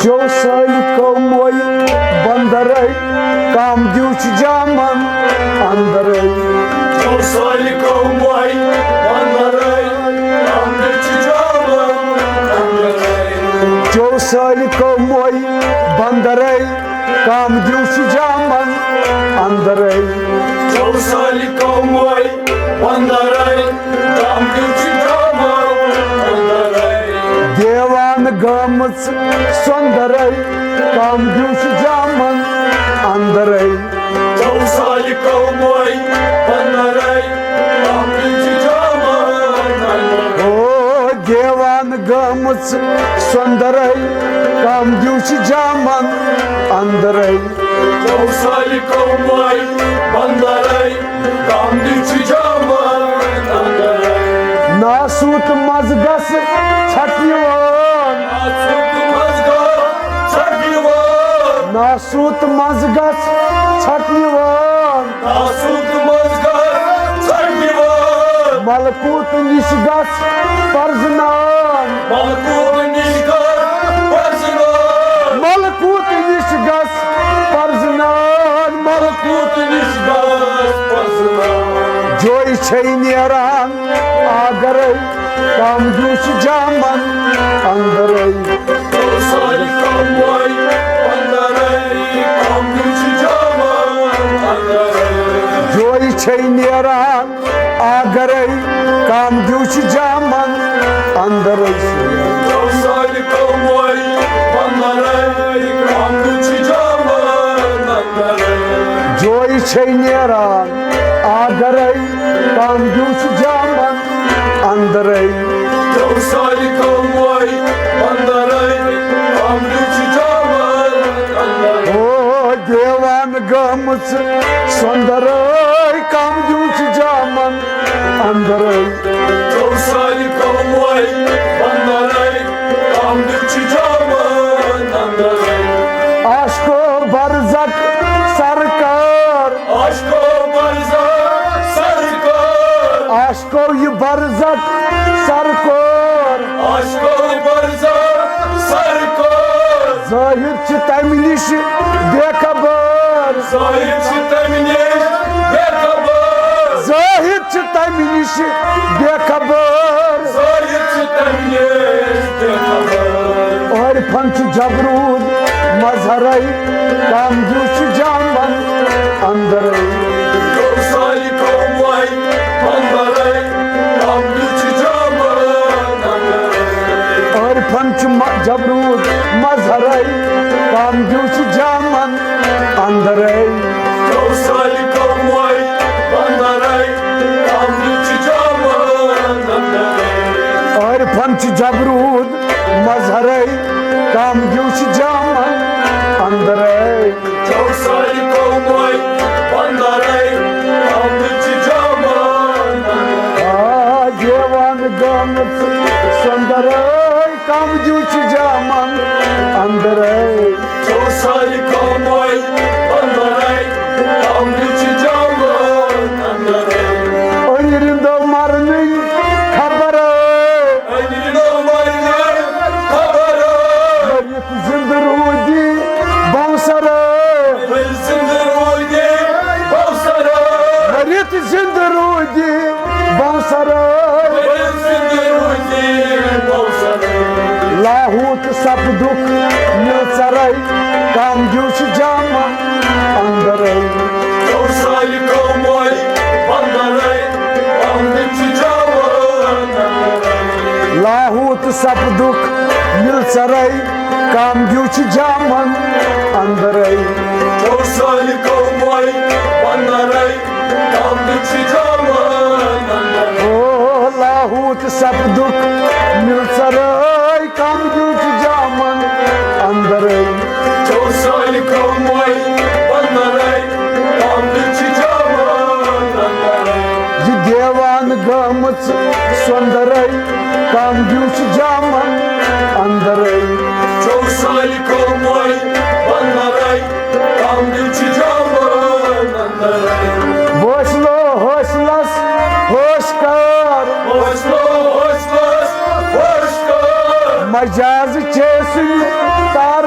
जो साली कौमोई बंदरई काम दिउच जामन अंदरई जो साली कौमोई बंदरई काम दिउच जामन अंदरई जो साली कौमोई बंदरई काम दिउच जामन अंदरई जो साली कौमोई बंदरई काम दिउच जामन अंदरई देवान गमच सुंदरई काम दिउच जामन अंदरई जो साली कौमोई बंदरई काम दिउच जामन अंदरई ओ देवान गमच सुंदरई काम दिउच जामन अंदरई जो साली कौमोई बंदरई काम दिउच जामन अंदरई नासूत मजगस छटनिवान नासूत मजगस छटनिवान मलकूत निशगस परजनान मलकूत निशगस परजनान मलकूत जोई छै नेरान आगरई काम दिउच जामन अंदरई जोई छै नेरान आगरई काम दिउच जामन अंदरई जोई छै नेरान आगरई काम दिउच जामन अंदरई ओ देवान गमच सुंदरई काम दिउच जामन अंदरई आशको बरजक सरकार आशको ये बरजक सरकार जाहिर छ तमि निश बेखबर जाहिर छ तमि निश बेखबर और फंच जबरूद मजहरई काम दिउच जामन अंदरई और फंच जबरूद मजहरई काम दिउच जामन अंदरई और फंच जबरूद मजहरई काम दिउच जामन अंदरई देवान गमच सुंदरई काम दिउच जामन अंदरई अनिरिंदो मरनी खबर मरियत जिंद रूदी बौसर मरियत जिंद रूदी बौसर लाहूत सब दुख मिलचरई काम दिउच जामन अंदरई लाहूत सब दुख मिलचरई काम दिउच जामन अंदरई ओ लाहूत सब दुख मिलचरई काम दिउच जामन अंदरई देवान गमच सुंदरई काम दिउच जामन अंदरई बोसलो होसलस होशकार मजाज चेसिन तार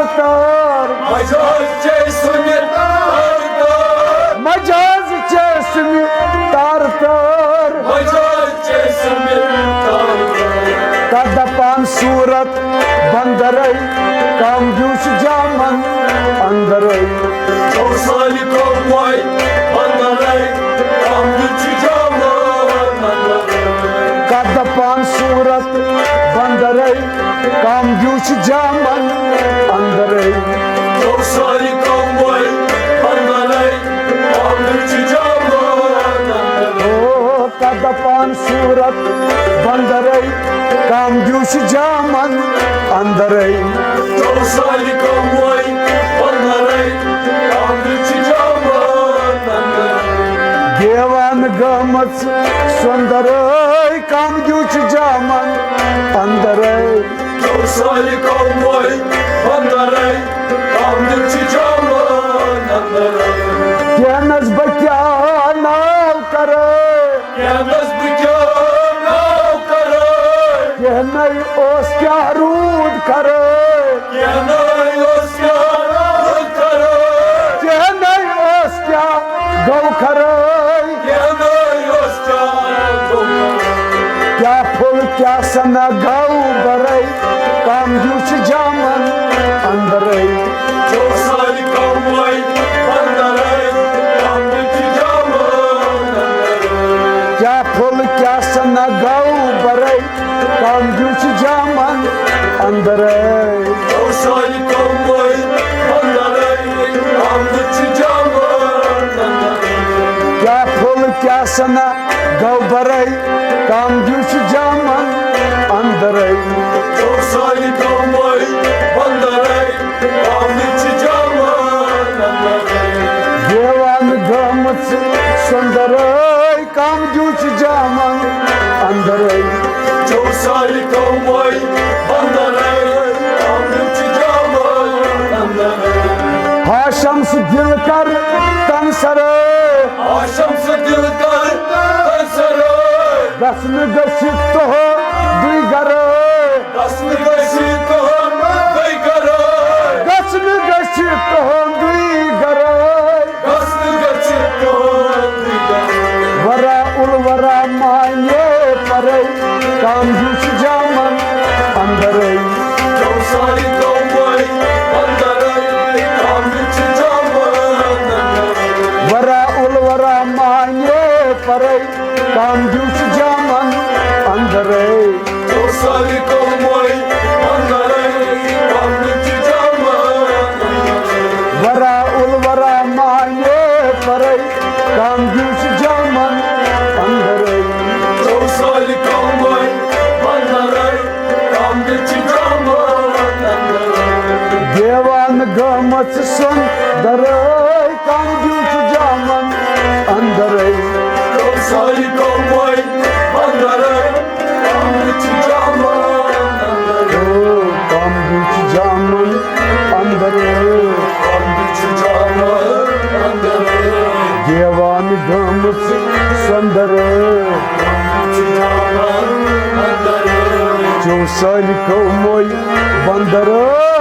Majaz çeşmir tartar मजाज चेस्मी तार तर Majaz çeşmir tartar कदपान सूरत बंदरई काम जूस जामन अंदरई Çavsali kovboy bandaray Kamdıçı caman bandaray कदपान सूरत बंदरई काम जूस जामन अंदरई Çavsali kovboy bandaray Kamdıçı caman bandaray ओ कदपान सूरत बंदरई काम जूस जामन अंदरई Çavsali kovboy bandaray Kamdıçı caman bandaray देवान गमच सुंदरई काम जूस जामन अंदरई Çavsali kovboy bandaray Kamdıçı caman bandaray Kaynes बच्चा नाव करे Gelmez bükör nav karay केनई ओस क्या रूद करे Yanay osyanar karay केनई ओस क्या गौ करे Yanay osyanar karay क्या फुल क्या सना गौ बरई काम जूस जामन अंदरई Çavsali kovboy bandaray Kamdıçı caman bandaray क्या फुल क्या सना गौ बरई काम जूस जामन अंदरई Çavsali kovboy bandaray Kamdıçı caman bandaray क्या फुल क्या सना गौ बरई काम जूस जामन अंदरई Çavsali kovboy bandaray Kamdıçı caman bandaray देवान गमच सुंदरई काम जूस जामन अंदरई Çavsali kovboy bandaray Kamdıçı caman bandaray हाशम्स दिल कर तन सरे Aşamsı dilkar kansaray रस्म गसित तो दुई गरे Daslı gaşı tohum kaykaray रस्म गसित तो दुई गरे Daslı gaşı tohum kaykaray वरा उलवरा माये परे काम जूस जामन अंदरई Çavsali kovboy bandaray Kamdıçı caman bandaray वरा उलवरा माये परे काम जूस जामन अंदरई Çavsali kovboy bandaray Kamdıçı caman bandaray वरा उलवरा माये परे काम जूस जामन अंदरई Çavsali kovboy bandaray Kamdıçı caman bandaray देवान गमच सुंदरई काम जूस जामन अंदरई Çavsali kovboy bandaray Kamdıçı caman bandaray ओ काम जूस जामन अंदरई Kamdıçı caman bandaray देवान गमच सुंदरई Kamdıçı caman bandaray जो सल को मोई बंदरई